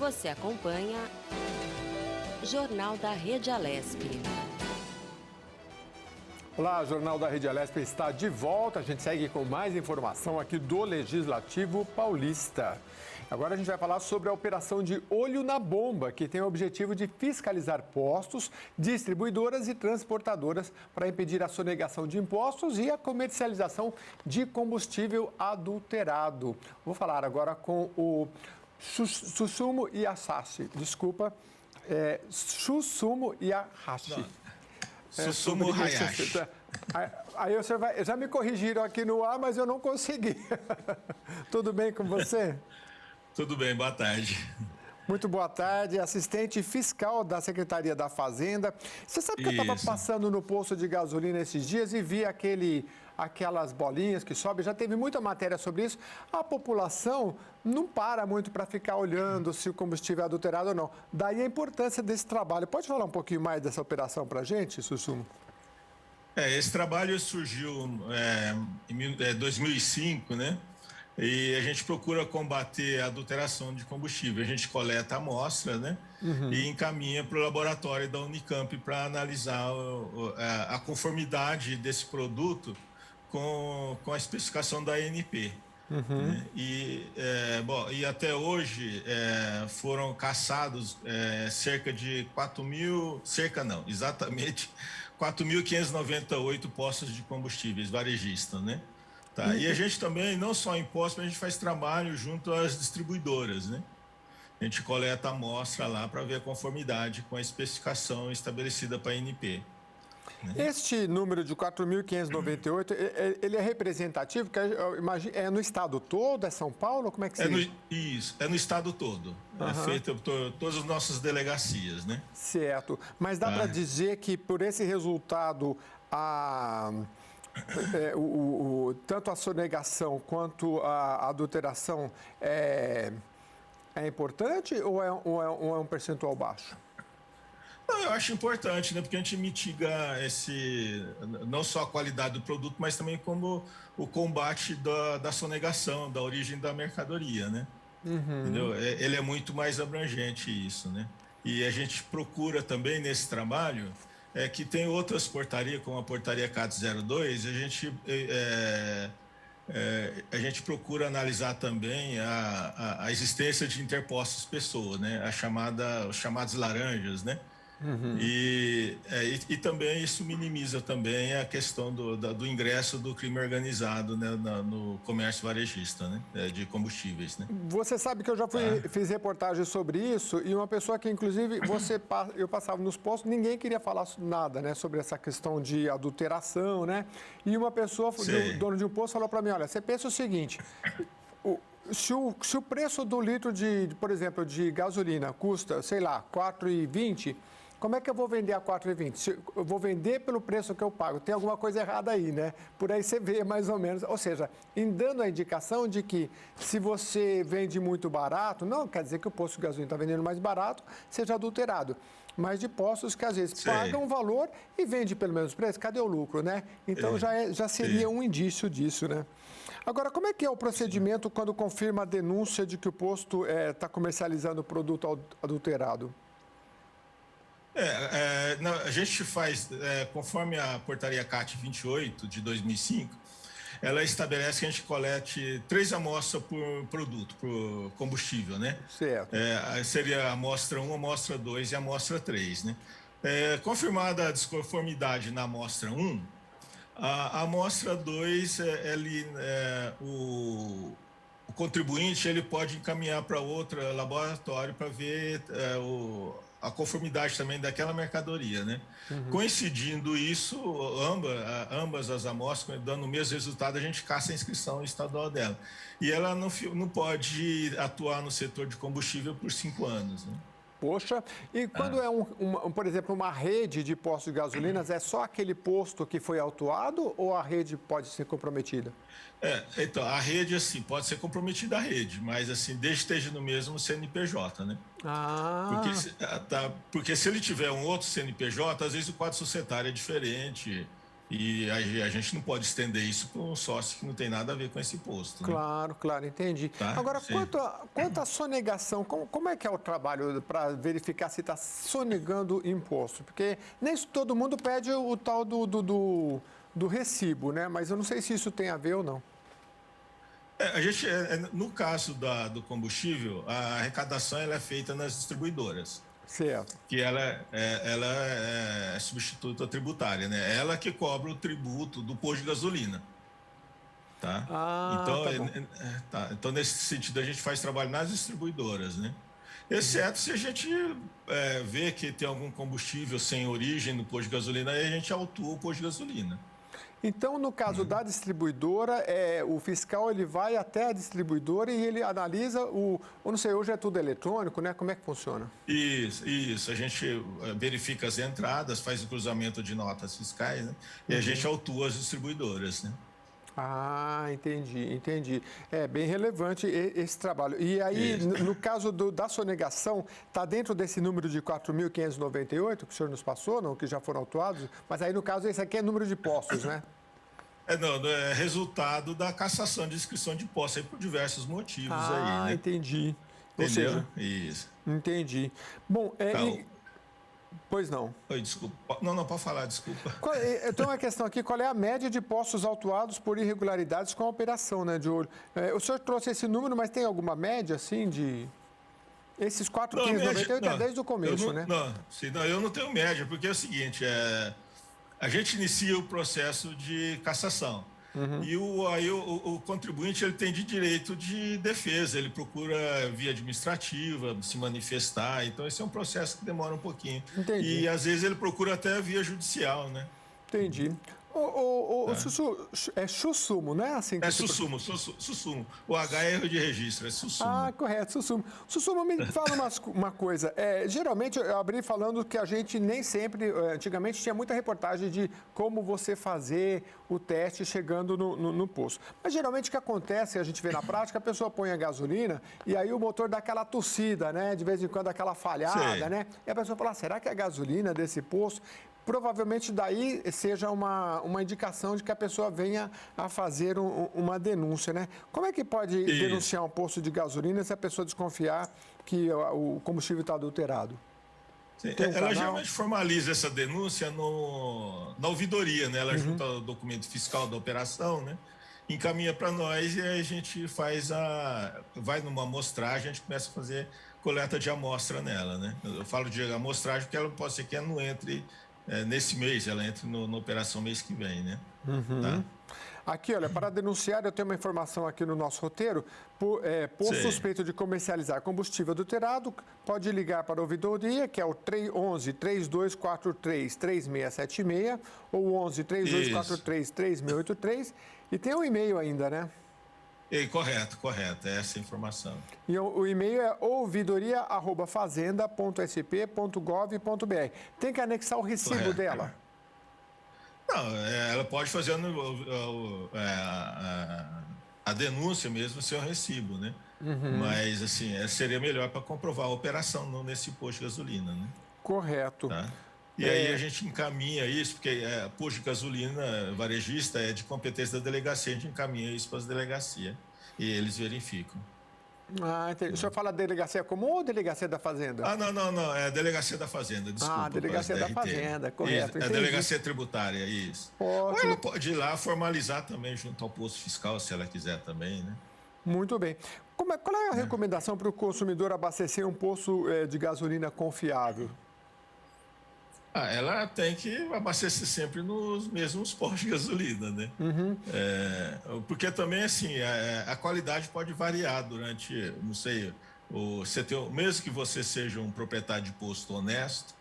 Você acompanha Jornal da Rede Alesp. Olá, Jornal da Rede Alesp está de volta. A gente segue com mais informação aqui do Legislativo Paulista. Agora a gente vai falar sobre a operação de Olho na Bomba, que tem o objetivo de fiscalizar postos, distribuidoras e transportadoras para impedir a sonegação de impostos e a comercialização de combustível adulterado. Vou falar agora com o Susumu Iyahashi. Desculpa, Susumu Iyahashi. Susumu Hayashi. Aí você já me corrigiram aqui no ar, mas eu não consegui. Tudo bem com você? Tudo bem, boa tarde. Muito boa tarde, assistente fiscal da Secretaria da Fazenda. Você sabe que eu estava passando no posto de gasolina esses dias e vi aquelas bolinhas que sobem, já teve muita matéria sobre isso. A população não para muito para ficar olhando se o combustível é adulterado ou não. Daí a importância desse trabalho. Pode falar um pouquinho mais dessa operação para a gente, Sussumo? Esse trabalho surgiu em 2005, né? E a gente procura combater a adulteração de combustível. A gente coleta a amostra, né? E encaminha para o laboratório da Unicamp para analisar a conformidade desse produto com a especificação da ANP. Né? E até hoje foram caçados cerca de 4.598 postos de combustíveis varejistas, né? Tá. E a gente também, não só em postos, mas a gente faz trabalho junto às distribuidoras, né? A gente coleta a amostra lá para ver a conformidade com a especificação estabelecida para a ANP. Né? Este número de 4.598, ele é representativo? Porque eu imagino, é no estado todo? É São Paulo? Como é que seria? Isso, é no estado todo. É feito por todas as nossas delegacias, né? Certo. Mas dá para dizer que por esse resultado, tanto a sonegação quanto a adulteração é importante ou é um percentual baixo? Eu acho importante, né? Porque a gente mitiga não só a qualidade do produto, mas também como o combate da sonegação, da origem da mercadoria, né? Entendeu? Ele é muito mais abrangente isso, né? E a gente procura também nesse trabalho que tem outras portarias, como a portaria CAT 02, a gente procura analisar também a existência de interpostas pessoas, né? Os chamados laranjas, né? E também isso minimiza também a questão do ingresso do crime organizado, né, no comércio varejista, né, de combustíveis, né? Você sabe que eu já fiz reportagem sobre isso e uma pessoa que, inclusive, eu passava nos postos, ninguém queria falar nada, né, sobre essa questão de adulteração, né? E uma pessoa, dono de um posto, falou para mim, olha, você pensa o seguinte, se o preço do litro por exemplo, de gasolina custa, sei lá, R$4,20, como é que eu vou vender a R$4,20? Eu vou vender pelo preço que eu pago. Tem alguma coisa errada aí, né? Por aí você vê mais ou menos. Ou seja, dando a indicação de que se você vende muito barato, não quer dizer que o posto de gasolina está vendendo mais barato, seja adulterado. Mas de postos que às vezes pagam um valor e vende pelo mesmo preço, cadê o lucro, né? Então já seria um indício disso, né? Agora, como é que é o procedimento quando confirma a denúncia de que o posto está comercializando produto adulterado? A gente faz, conforme a portaria CAT 28 de 2005, ela estabelece que a gente colete 3 amostras por produto, por combustível, né? Certo. Seria a amostra 1, a amostra 2 e a amostra 3, né? Confirmada a desconformidade na amostra 1, a amostra 2, o contribuinte ele pode encaminhar para outro laboratório para ver a conformidade também daquela mercadoria, né? Coincidindo isso, ambas as amostras, dando o mesmo resultado, a gente caça a inscrição estadual dela. E ela não pode atuar no setor de combustível por 5 anos, né? Poxa, e quando por exemplo, uma rede de postos de gasolinas, é só aquele posto que foi autuado ou a rede pode ser comprometida? Então, a rede, assim, pode ser comprometida a rede, mas, assim, desde que esteja no mesmo CNPJ, né? Porque se ele tiver um outro CNPJ, às vezes o quadro societário é diferente, E a gente não pode estender isso para um sócio que não tem nada a ver com esse posto. Né? Claro, claro, entendi. Tá? Agora, quanto à sonegação, como é que é o trabalho para verificar se está sonegando imposto? Porque nem todo mundo pede o tal do recibo, né? Mas eu não sei se isso tem a ver ou não. No caso do combustível, a arrecadação ela é feita nas distribuidoras. Certo. Que ela é substituta tributária, né? Ela que cobra o tributo do posto de gasolina. Tá? Então, nesse sentido, a gente faz trabalho nas distribuidoras, né? Exceto se a gente vê que tem algum combustível sem origem no posto de gasolina, aí a gente autua o posto de gasolina. Então, no caso da distribuidora, o fiscal ele vai até a distribuidora e ele analisa eu não sei, hoje é tudo eletrônico, né? Como é que funciona? Isso. A gente verifica as entradas, faz o cruzamento de notas fiscais, né? E a gente autua as distribuidoras, né? Ah, entendi. É bem relevante esse trabalho. E aí, no caso da sonegação, está dentro desse número de 4.598 que o senhor nos passou, não? Que já foram autuados? Mas aí, no caso, esse aqui é número de postos, né? Não, é resultado da cassação de inscrição de posse, aí por diversos motivos aí, né? Entendi. Entendeu? Ou seja, isso. Entendi. Bom, pois não. Oi, desculpa. Não, pode falar, desculpa. Eu tenho uma questão aqui, qual é a média de postos autuados por irregularidades com a operação, né, de olho? O senhor trouxe esse número, mas tem alguma média, assim, de... Esses 4.598 é desde o começo, né? Não, eu não tenho média, porque é o seguinte, a gente inicia o processo de cassação. E o contribuinte ele tem de direito de defesa, ele procura via administrativa se manifestar, então esse é um processo que demora um pouquinho. Entendi. E às vezes ele procura até via judicial, né? Entendi. Sussumo, é Sussumo, não é assim que Sussumo. O H é erro de registro, é Sussumo. Ah, correto, Sussumo. Sussumo, me fala uma coisa. Geralmente, eu abri falando que a gente nem sempre... Antigamente, tinha muita reportagem de como você fazer o teste chegando no posto. Mas, geralmente, o que acontece, a gente vê na prática, a pessoa põe a gasolina e aí o motor dá aquela tossida, né? De vez em quando, aquela falhada, né? E a pessoa fala, será que a gasolina desse posto... Provavelmente daí seja uma indicação de que a pessoa venha a fazer uma denúncia, né? Como é que pode denunciar um posto de gasolina se a pessoa desconfiar que o combustível está adulterado? Ela geralmente formaliza essa denúncia na ouvidoria, né? Ela junta o documento fiscal da operação, né? Encaminha para nós e aí a gente vai numa amostragem, a gente começa a fazer coleta de amostra nela, né? Eu falo de amostragem porque ela pode ser que ela não entre nesse mês, ela entra na operação mês que vem, né? Tá? Aqui, olha, para denunciar, eu tenho uma informação aqui no nosso roteiro. Por suspeito de comercializar combustível adulterado, pode ligar para a ouvidoria, que é o 11-3243-3676 ou 11-3243-3683. E tem um e-mail ainda, né? Correto, é essa a informação. E o e-mail é ouvidoria@fazenda.sp.gov.br. Tem que anexar o recibo dela? Não, ela pode fazer a denúncia mesmo sem o recibo, né? Mas, assim, seria melhor para comprovar a operação nesse posto de gasolina, né? Correto. Tá? E aí a gente encaminha isso, porque posto de gasolina varejista é de competência da delegacia, a gente encaminha isso para as delegacias e eles verificam. Ah, entendi. O senhor fala delegacia comum ou delegacia da Fazenda? Não, é a delegacia da Fazenda, desculpa. Delegacia da Fazenda, correto. Isso, a delegacia tributária, isso. Ou ela pode ir lá formalizar também junto ao posto fiscal, se ela quiser também, né? Muito bem. Qual é a recomendação para o consumidor abastecer um posto de gasolina confiável? Ela tem que abastecer sempre nos mesmos postos de gasolina, né? Porque também, assim, a qualidade pode variar durante, não sei, mesmo que você seja um proprietário de posto honesto,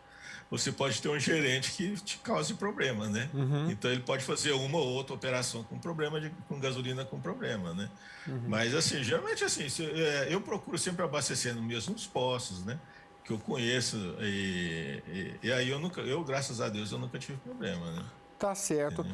você pode ter um gerente que te cause problema, né? Então, ele pode fazer uma ou outra operação com problema, com gasolina com problema, né? Mas, assim, geralmente, assim, eu procuro sempre abastecer nos mesmos postos, né? Que eu conheço, e aí eu, graças a Deus, eu nunca tive problema, né? Tá certo.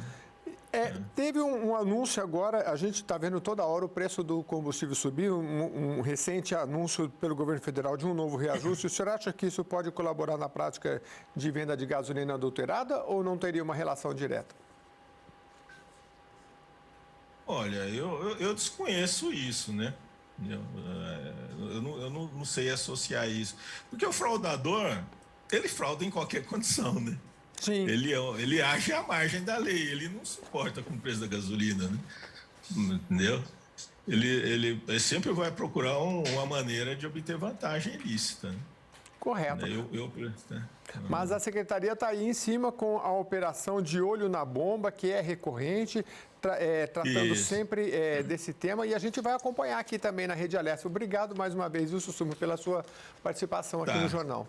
Teve um anúncio agora, a gente está vendo toda hora o preço do combustível subir, um recente anúncio pelo governo federal de um novo reajuste. O senhor acha que isso pode colaborar na prática de venda de gasolina adulterada ou não teria uma relação direta? Olha, eu desconheço isso, né? Eu não sei associar isso. Porque o fraudador, ele frauda em qualquer condição, né? Sim. Ele age à margem da lei, ele não se importa com o preço da gasolina, né? Entendeu? Ele sempre vai procurar uma maneira de obter vantagem ilícita, né? Correto. Né? Mas a secretaria está aí em cima com a operação de olho na bomba, que é recorrente, tratando sempre desse tema. E a gente vai acompanhar aqui também na Rede Alércio. Obrigado mais uma vez, viu, Sussumo, pela sua participação aqui no jornal.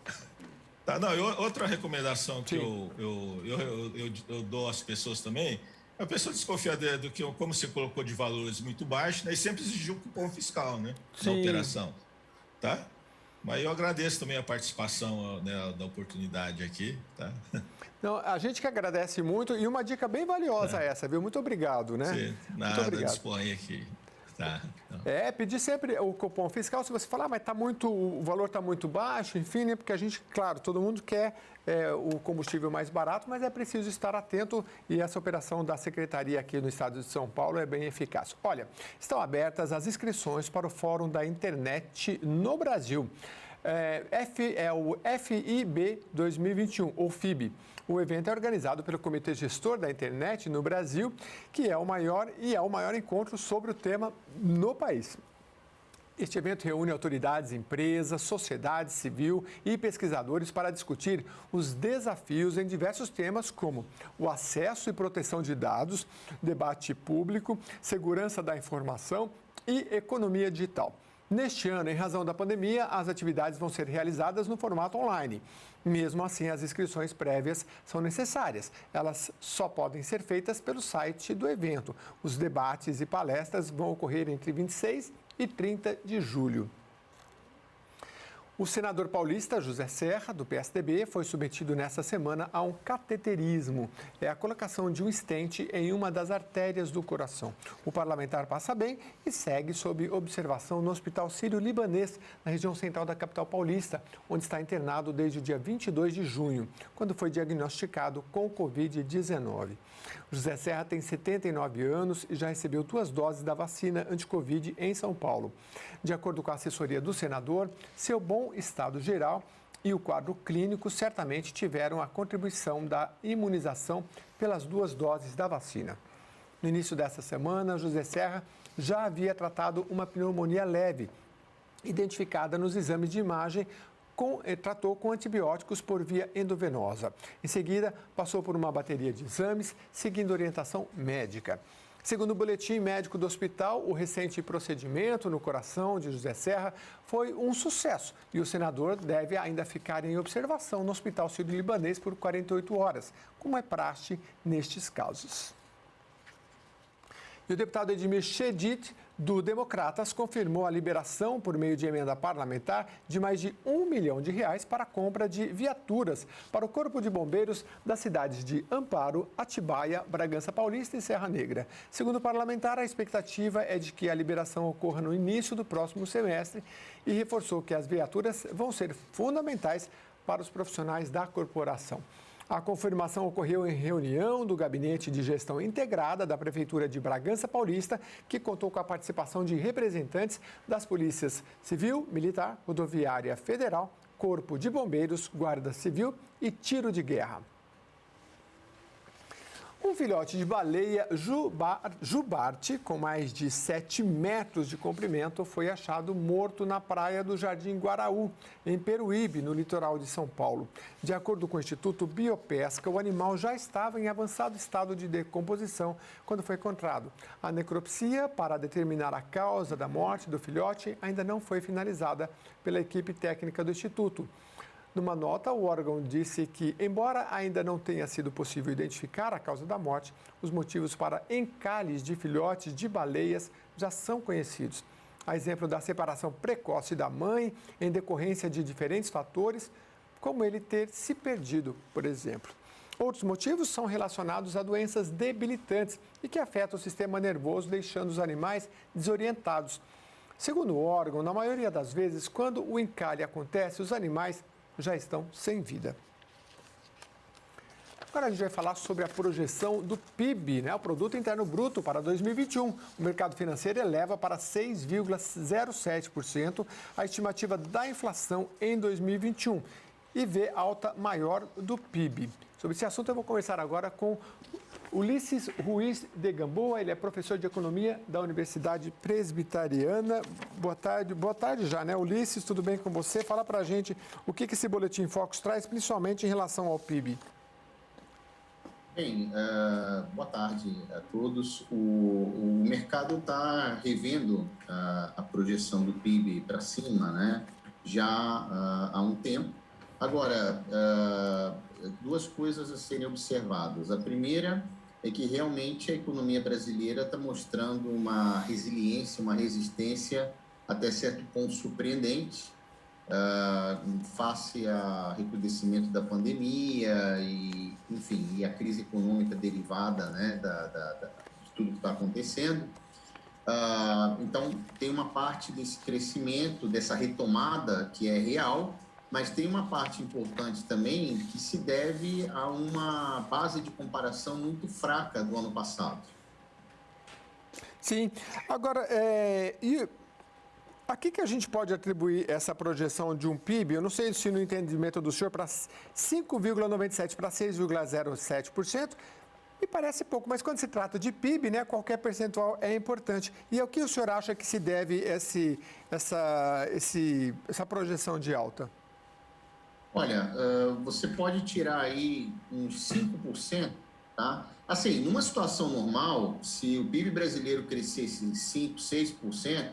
Tá, não, outra recomendação que eu dou às pessoas também, a pessoa desconfia do que, como você colocou, de valores muito baixos, né, e sempre exigiu um cupom fiscal, né, na operação, tá? Mas eu agradeço também a participação, né, da oportunidade aqui, tá? Não, a gente que agradece muito e uma dica bem valiosa essa, viu? Muito obrigado, né? Sim, nada, muito obrigado. Dispõe aqui. Tá, então. Pedir sempre o cupom fiscal, se você falar, mas o valor está muito baixo, enfim, né? Porque a gente, claro, todo mundo quer o combustível mais barato, mas é preciso estar atento e essa operação da Secretaria aqui no estado de São Paulo é bem eficaz. Olha, estão abertas as inscrições para o Fórum da Internet no Brasil. É o FIB 2021, ou FIB. O evento é organizado pelo Comitê Gestor da Internet no Brasil, que é o maior encontro sobre o tema no país. Este evento reúne autoridades, empresas, sociedade civil e pesquisadores para discutir os desafios em diversos temas como o acesso e proteção de dados, debate público, segurança da informação e economia digital. Neste ano, em razão da pandemia, as atividades vão ser realizadas no formato online. Mesmo assim, as inscrições prévias são necessárias. Elas só podem ser feitas pelo site do evento. Os debates e palestras vão ocorrer entre 26 e 30 de julho. O senador paulista José Serra, do PSDB, foi submetido nesta semana a um cateterismo. É a colocação de um estente em uma das artérias do coração. O parlamentar passa bem e segue sob observação no Hospital Sírio-Libanês, na região central da capital paulista, onde está internado desde o dia 22 de junho, quando foi diagnosticado com Covid-19. José Serra tem 79 anos e já recebeu 2 doses da vacina anti-Covid em São Paulo. De acordo com a assessoria do senador, seu bom estado geral e o quadro clínico certamente tiveram a contribuição da imunização pelas 2 doses da vacina. No início dessa semana, José Serra já havia tratado uma pneumonia leve, identificada nos exames de imagem, tratou com antibióticos por via endovenosa. Em seguida, passou por uma bateria de exames, seguindo orientação médica. Segundo o boletim médico do hospital, o recente procedimento no coração de José Serra foi um sucesso e o senador deve ainda ficar em observação no Hospital Sírio-Libanês por 48 horas, como é praxe nestes casos. E o deputado Edmir Chedid, do Democratas, confirmou a liberação, por meio de emenda parlamentar, de mais de R$ 1 milhão para a compra de viaturas para o Corpo de Bombeiros das cidades de Amparo, Atibaia, Bragança Paulista e Serra Negra. Segundo o parlamentar, a expectativa é de que a liberação ocorra no início do próximo semestre e reforçou que as viaturas vão ser fundamentais para os profissionais da corporação. A confirmação ocorreu em reunião do Gabinete de Gestão Integrada da Prefeitura de Bragança Paulista, que contou com a participação de representantes das polícias Civil, Militar, Rodoviária Federal, Corpo de Bombeiros, Guarda Civil e Tiro de Guerra. Um filhote de baleia jubarte, com mais de 7 metros de comprimento, foi achado morto na praia do Jardim Guaraú, em Peruíbe, no litoral de São Paulo. De acordo com o Instituto Biopesca, o animal já estava em avançado estado de decomposição quando foi encontrado. A necropsia para determinar a causa da morte do filhote ainda não foi finalizada pela equipe técnica do Instituto. Numa nota, o órgão disse que, embora ainda não tenha sido possível identificar a causa da morte, os motivos para encalhes de filhotes de baleias já são conhecidos. A exemplo da separação precoce da mãe em decorrência de diferentes fatores, como ele ter se perdido, por exemplo. Outros motivos são relacionados a doenças debilitantes e que afetam o sistema nervoso, deixando os animais desorientados. Segundo o órgão, na maioria das vezes, quando o encalhe acontece, os animais já estão sem vida. Agora a gente vai falar sobre a projeção do PIB, né? O Produto Interno Bruto para 2021. O mercado financeiro eleva para 6,07% a estimativa da inflação em 2021 e vê alta maior do PIB. Sobre esse assunto eu vou conversar agora com Ulisses Ruiz de Gamboa, ele é professor de Economia da Universidade Presbiteriana. Boa tarde já, né? Ulisses, tudo bem com você? Fala pra gente o que esse Boletim Focus traz, principalmente em relação ao PIB. Bem, boa tarde a todos. O mercado está revendo a projeção do PIB para cima, né? Já há um tempo. Agora, duas coisas a serem observadas. A primeira é que realmente a economia brasileira está mostrando uma resiliência, uma resistência até certo ponto surpreendente, face ao recrudescimento da pandemia e, enfim, e a crise econômica derivada, né, de tudo que está acontecendo. Então, tem uma parte desse crescimento, dessa retomada que é real, mas tem uma parte importante também que se deve a uma base de comparação muito fraca do ano passado. Sim. Agora, e a que a gente pode atribuir essa projeção de um PIB? Eu não sei se no entendimento do senhor, para 5,97% para 6,07%, me parece pouco, mas quando se trata de PIB, né, qualquer percentual é importante. E ao que o senhor acha que se deve essa projeção de alta? Olha, você pode tirar aí uns 5%, tá? Assim, numa situação normal, se o PIB brasileiro crescesse 5%, 6%,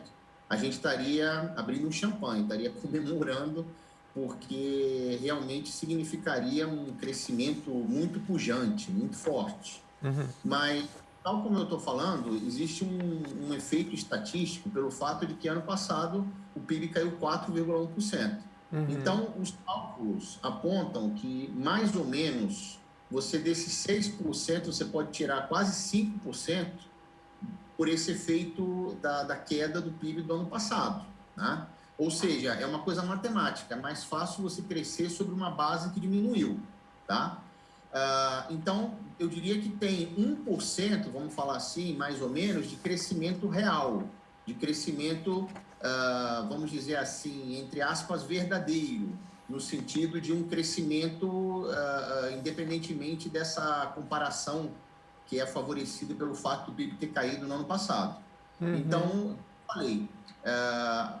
a gente estaria abrindo um champanhe, estaria comemorando, porque realmente significaria um crescimento muito pujante, muito forte. Uhum. Mas, tal como eu estou falando, existe um efeito estatístico pelo fato de que ano passado o PIB caiu 4,1%. Uhum. Então, os cálculos apontam que, mais ou menos, você desses 6%, você pode tirar quase 5% por esse efeito da queda do PIB do ano passado, né? Ou seja, é uma coisa matemática, é mais fácil você crescer sobre uma base que diminuiu, tá? Então, eu diria que tem 1%, vamos falar assim, mais ou menos, de crescimento real, de crescimento, vamos dizer assim, entre aspas, verdadeiro, no sentido de um crescimento independentemente dessa comparação que é favorecido pelo fato do PIB ter caído no ano passado. Uhum. Então, falei,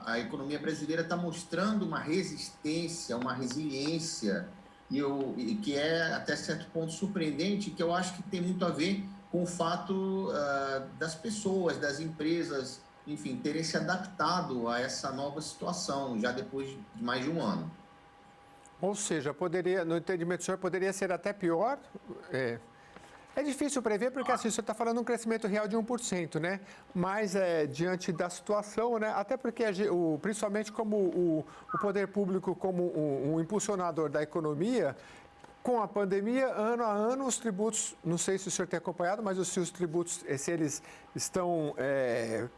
a economia brasileira está mostrando uma resistência, uma resiliência, e que é até certo ponto surpreendente, que eu acho que tem muito a ver com o fato das pessoas, das empresas, enfim, terem se adaptado a essa nova situação, já depois de mais de um ano. Ou seja, poderia, no entendimento do senhor, poderia ser até pior? É difícil prever, porque assim, você está falando um crescimento real de 1%, né? Mas diante da situação, né? Até porque, principalmente como o poder público, como um impulsionador da economia, com a pandemia, ano a ano, os tributos, não sei se o senhor tem acompanhado, mas se os tributos, se eles estão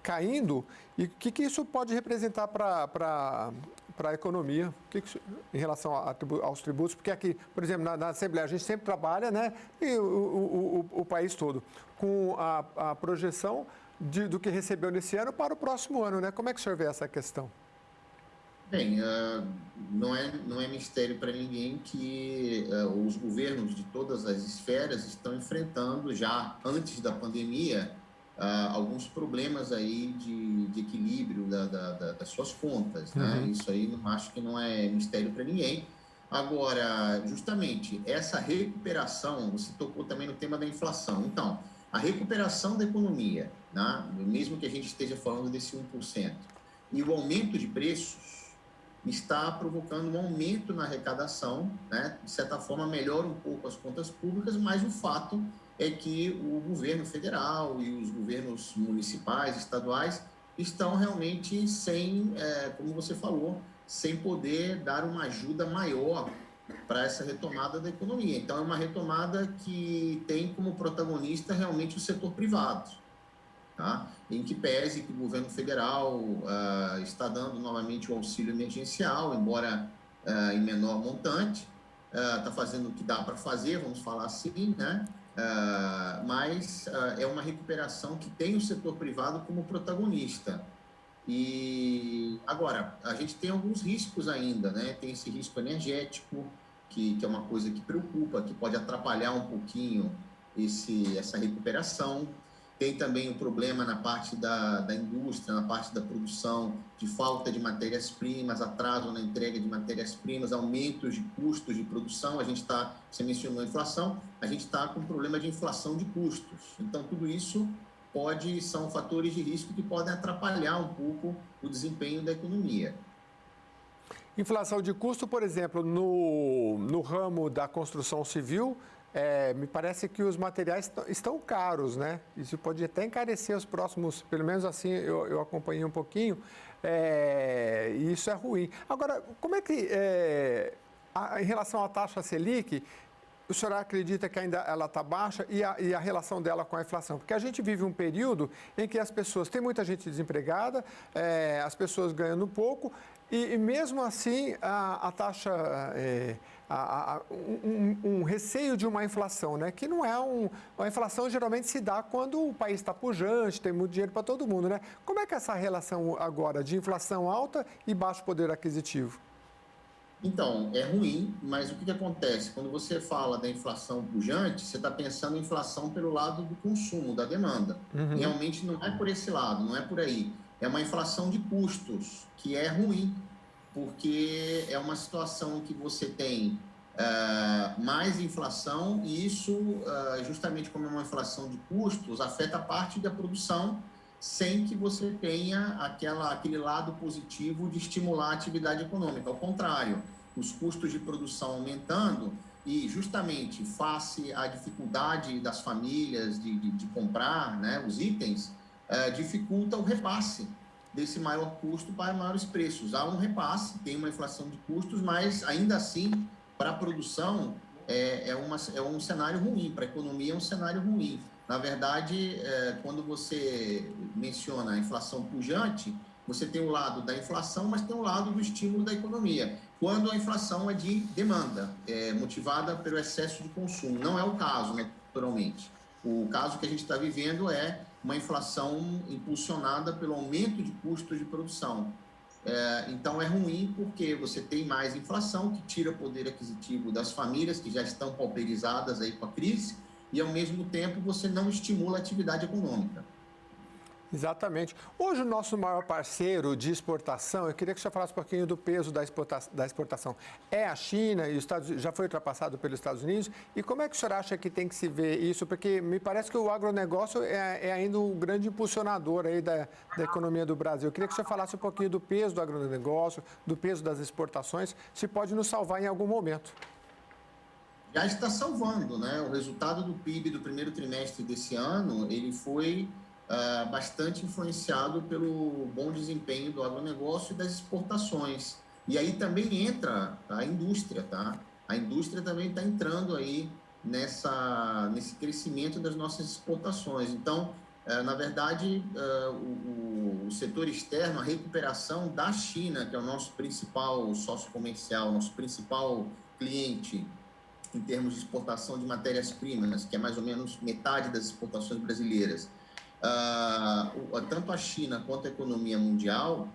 caindo, e o que isso pode representar para a economia, em relação aos tributos, porque aqui, por exemplo, na Assembleia, a gente sempre trabalha, né, e o país todo, com a projeção do que recebeu nesse ano para o próximo ano, né? Como é que o senhor vê essa questão? Bem, não é mistério para ninguém que os governos de todas as esferas estão enfrentando, já antes da pandemia, alguns problemas aí de equilíbrio das suas contas, né? Uhum. Isso aí acho que não é mistério para ninguém. Agora, justamente, essa recuperação, você tocou também no tema da inflação. Então, a recuperação da economia, né? Mesmo que a gente esteja falando desse 1%, e o aumento de preços está provocando um aumento na arrecadação, né? De certa forma, melhora um pouco as contas públicas, mas o fato é que o governo federal e os governos municipais, estaduais, estão realmente sem, como você falou, sem poder dar uma ajuda maior para essa retomada da economia. Então, é uma retomada que tem como protagonista realmente o setor privado, tá? Em que pese que o governo federal está dando novamente o auxílio emergencial, embora em menor montante, está fazendo o que dá para fazer, vamos falar assim, né? Mas é uma recuperação que tem o setor privado como protagonista. E agora, a gente tem alguns riscos ainda, né? Tem esse risco energético, que é uma coisa que preocupa, que pode atrapalhar um pouquinho essa recuperação. Tem também o problema na parte da indústria, na parte da produção, de falta de matérias-primas, atraso na entrega de matérias-primas, aumentos de custos de produção. Você mencionou a inflação, a gente está com um problema de inflação de custos. Então, tudo isso são fatores de risco que podem atrapalhar um pouco o desempenho da economia. Inflação de custo, por exemplo, no ramo da construção civil, me parece que os materiais estão caros, né? Isso pode até encarecer os próximos, pelo menos assim eu acompanhei um pouquinho, e isso é ruim. Agora, como é que, em relação à taxa Selic, o senhor acredita que ainda ela está baixa e a relação dela com a inflação? Porque a gente vive um período em que tem muita gente desempregada, as pessoas ganhando pouco, e mesmo assim a taxa, um receio de uma inflação, né? Que não é a inflação geralmente se dá quando o país está pujante, tem muito dinheiro para todo mundo, né? Como é que é essa relação agora de inflação alta e baixo poder aquisitivo? Então, é ruim, mas o que acontece? Quando você fala da inflação pujante, você está pensando em inflação pelo lado do consumo, da demanda. Uhum. Realmente não é por esse lado, não é por aí. É uma inflação de custos, que é ruim, porque é uma situação que você tem mais inflação e isso, justamente como é uma inflação de custos, afeta a parte da produção, sem que você tenha aquele lado positivo de estimular a atividade econômica. Ao contrário, os custos de produção aumentando e justamente face à dificuldade das famílias de comprar, né, os itens, dificulta o repasse desse maior custo para maiores preços. Há um repasse, tem uma inflação de custos, mas ainda assim, para a produção, é um cenário ruim, para a economia é um cenário ruim. Na verdade, quando você menciona a inflação pujante, você tem o lado da inflação, mas tem o lado do estímulo da economia. Quando a inflação é de demanda, motivada pelo excesso de consumo. Não é o caso, naturalmente. O caso que a gente está vivendo é uma inflação impulsionada pelo aumento de custos de produção. Então, é ruim porque você tem mais inflação, que tira poder aquisitivo das famílias que já estão pauperizadas aí com a crise, e, ao mesmo tempo, você não estimula a atividade econômica. Exatamente. Hoje, o nosso maior parceiro de exportação, eu queria que você falasse um pouquinho do peso da exportação. É a China, e já foi ultrapassado pelos Estados Unidos. E como é que o senhor acha que tem que se ver isso? Porque me parece que o agronegócio é ainda um grande impulsionador aí da economia do Brasil. Eu queria que o senhor falasse um pouquinho do peso do agronegócio, do peso das exportações, se pode nos salvar em algum momento. Já está salvando, né? O resultado do PIB do primeiro trimestre desse ano, ele foi bastante influenciado pelo bom desempenho do agronegócio e das exportações. E aí também entra a indústria, tá? A indústria também está entrando aí nesse crescimento das nossas exportações. Então, na verdade, o setor externo, a recuperação da China, que é o nosso principal sócio comercial, nosso principal cliente em termos de exportação de matérias-primas, que é mais ou menos metade das exportações brasileiras, tanto a China quanto a economia mundial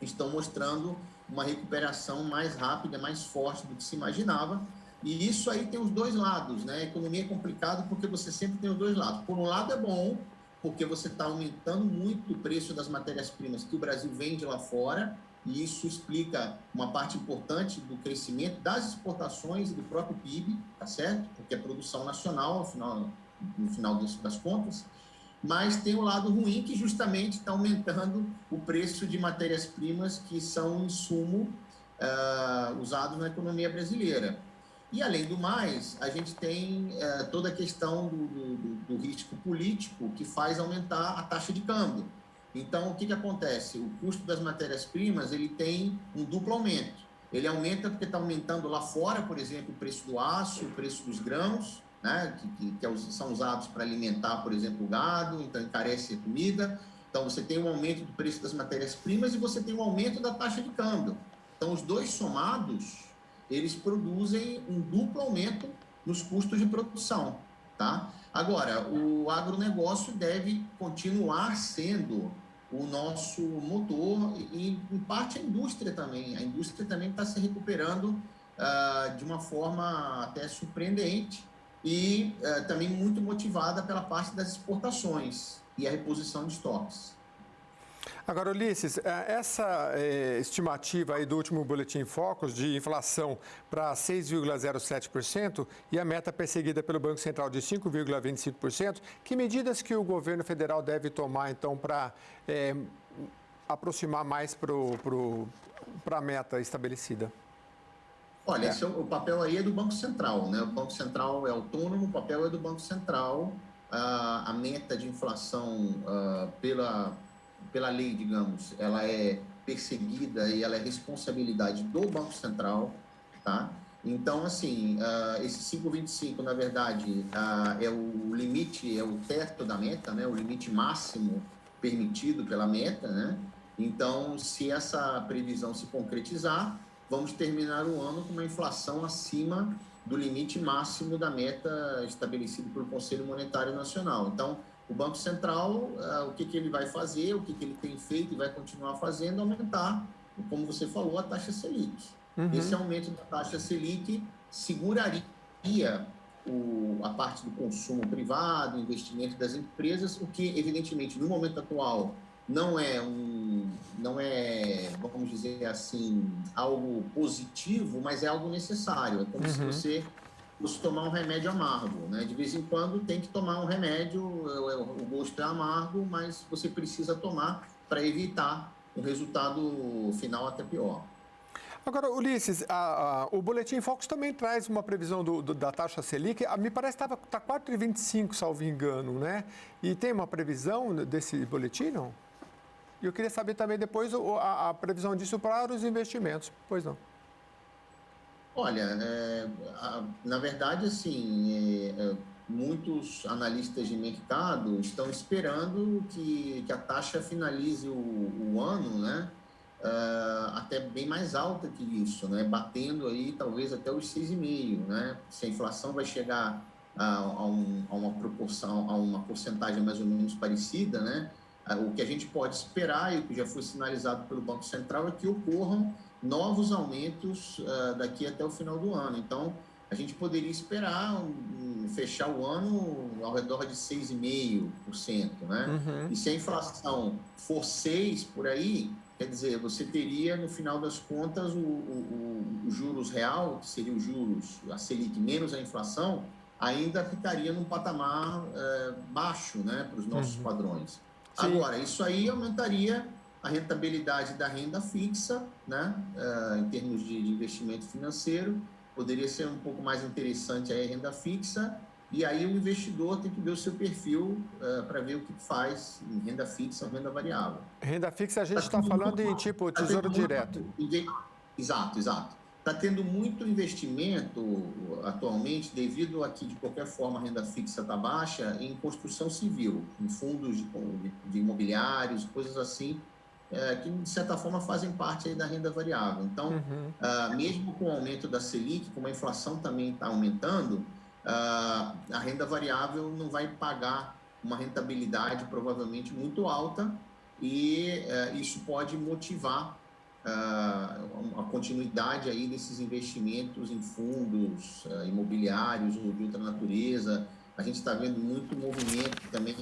estão mostrando uma recuperação mais rápida, mais forte do que se imaginava. E isso aí tem os dois lados, né? A economia é complicado porque você sempre tem os dois lados. Por um lado é bom, porque você está aumentando muito o preço das matérias-primas que o Brasil vende lá fora, e isso explica uma parte importante do crescimento das exportações e do próprio PIB, tá certo? Porque é produção nacional, no final das contas. Mas tem o lado ruim, que justamente está aumentando o preço de matérias-primas que são um insumo usado na economia brasileira. E, além do mais, a gente tem toda a questão do risco político, que faz aumentar a taxa de câmbio. Então, o que acontece? O custo das matérias-primas, ele tem um duplo aumento. Ele aumenta porque está aumentando lá fora, por exemplo, o preço do aço, o preço dos grãos, né, que são usados para alimentar, por exemplo, o gado, então encarece a comida. Então, você tem um aumento do preço das matérias-primas e você tem um aumento da taxa de câmbio. Então, os dois somados eles produzem um duplo aumento nos custos de produção, tá? Agora, o agronegócio deve continuar sendo o nosso motor e, em parte, a indústria também. A indústria também está se recuperando de uma forma até surpreendente e também muito motivada pela parte das exportações e a reposição de estoques. Agora, Ulisses, essa estimativa aí do último Boletim Focus de inflação para 6,07% e a meta perseguida pelo Banco Central de 5,25%, que medidas que o governo federal deve tomar, então, para aproximar mais para a meta estabelecida? Olha, o papel aí é do Banco Central, né? O Banco Central é autônomo, o papel é do Banco Central. A meta de inflação pela lei, digamos, ela é perseguida e ela é responsabilidade do Banco Central, tá? Então, assim, esse 5,25, na verdade, é o limite, é o teto da meta, né? O limite máximo permitido pela meta, né? Então, se essa previsão se concretizar, vamos terminar o ano com uma inflação acima do limite máximo da meta estabelecido pelo Conselho Monetário Nacional. Então, o Banco Central, o que ele vai fazer, o que ele tem feito e vai continuar fazendo, aumentar, como você falou, a taxa Selic. Uhum. Esse aumento da taxa Selic seguraria a parte do consumo privado, investimento das empresas, o que, evidentemente, no momento atual, não é, vamos dizer assim, algo positivo, mas é algo necessário. É como se você fosse tomar um remédio amargo, né? De vez em quando tem que tomar um remédio, o gosto é amargo, mas você precisa tomar para evitar um resultado final até pior. Agora, Ulisses, o Boletim Focus também traz uma previsão da taxa Selic. Me parece que está 4,25, salvo engano, né? E tem uma previsão desse boletim, não? E eu queria saber também depois a previsão disso para os investimentos. Pois não. Olha, na verdade, assim, muitos analistas de mercado estão esperando que a taxa finalize o ano, né, até bem mais alta que isso, né, batendo aí talvez até os 6,5%, né? Se a inflação vai chegar a uma proporção, a uma porcentagem mais ou menos parecida, né? O que a gente pode esperar, e o que já foi sinalizado pelo Banco Central, é que ocorram novos aumentos daqui até o final do ano. Então, a gente poderia esperar fechar o ano ao redor de 6,5%, né? Uhum. E se a inflação for 6% por aí, quer dizer, você teria, no final das contas, o juros real, que seria os juros, a Selic menos a inflação, ainda ficaria num patamar baixo, né, para os nossos padrões. Sim. Agora, isso aí aumentaria a rentabilidade da renda fixa, né, em termos de investimento financeiro, poderia ser um pouco mais interessante aí a renda fixa, e aí o investidor tem que ver o seu perfil para ver o que faz em renda fixa ou renda variável. Renda fixa a gente está falando em tipo tesouro direto. Exato. Está tendo muito investimento atualmente, devido a que, de qualquer forma, a renda fixa está baixa, em construção civil, em fundos de imobiliários, coisas assim, que, de certa forma, fazem parte aí da renda variável. Então, mesmo com o aumento da Selic, como a inflação também está aumentando, a renda variável não vai pagar uma rentabilidade provavelmente muito alta e isso pode motivar a continuidade aí desses investimentos em fundos imobiliários ou de outra natureza. A gente está vendo muito movimento também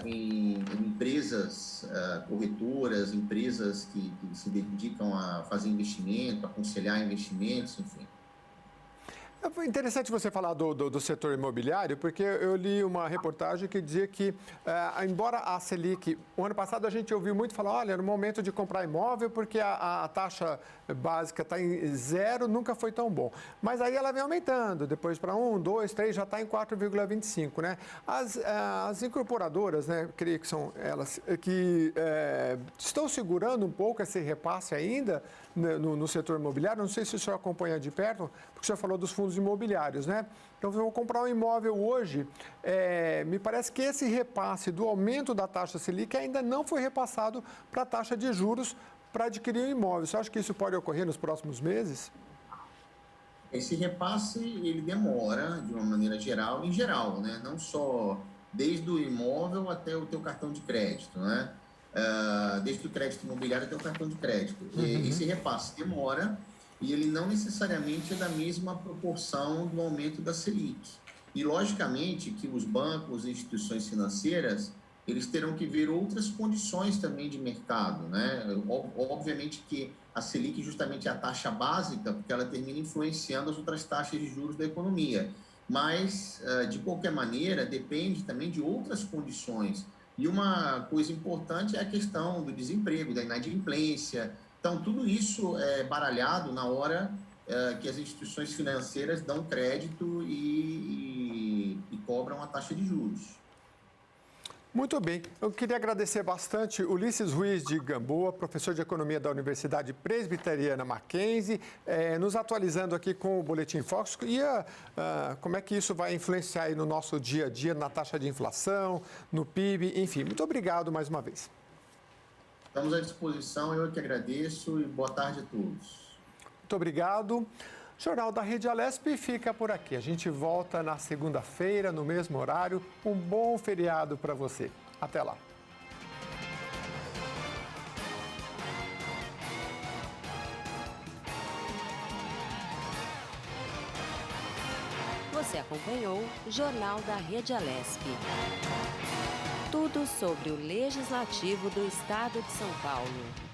em empresas corretoras, empresas que se dedicam a fazer investimento, aconselhar investimentos, enfim. É interessante você falar do setor imobiliário, porque eu li uma reportagem que dizia que, embora a Selic, o ano passado a gente ouviu muito falar, olha, no momento de comprar imóvel, porque a taxa básica está em 0, nunca foi tão bom. Mas aí ela vem aumentando, depois para 1, 2, 3, já está em 4,25, né? As incorporadoras, né, creio que são elas, que estão segurando um pouco esse repasse ainda no setor imobiliário. Não sei se o senhor acompanha de perto, porque o senhor falou dos fundos imobiliários, né? Então, se eu vou comprar um imóvel hoje, me parece que esse repasse do aumento da taxa Selic ainda não foi repassado para a taxa de juros para adquirir um imóvel. Você acha que isso pode ocorrer nos próximos meses? Esse repasse, ele demora de uma maneira geral, em geral, né? Não só desde o imóvel até o teu cartão de crédito, né? Desde o crédito imobiliário até o cartão de crédito. Esse repasse demora e ele não necessariamente é da mesma proporção do aumento da Selic. E, logicamente, que os bancos e instituições financeiras, eles terão que ver outras condições também de mercado, né? Obviamente que a Selic justamente é a taxa básica, porque ela termina influenciando as outras taxas de juros da economia. Mas, de qualquer maneira, depende também de outras condições. E uma coisa importante é a questão do desemprego, da inadimplência. Então, tudo isso é baralhado na hora que as instituições financeiras dão crédito e cobram a taxa de juros. Muito bem. Eu queria agradecer bastante Ulisses Ruiz de Gamboa, professor de Economia da Universidade Presbiteriana Mackenzie, nos atualizando aqui com o Boletim Focus e como é que isso vai influenciar aí no nosso dia a dia, na taxa de inflação, no PIB, enfim. Muito obrigado mais uma vez. Estamos à disposição, eu que agradeço e boa tarde a todos. Muito obrigado. O Jornal da Rede Alesp fica por aqui. A gente volta na segunda-feira, no mesmo horário. Um bom feriado para você. Até lá. Você acompanhou o Jornal da Rede Alesp. Tudo sobre o Legislativo do Estado de São Paulo.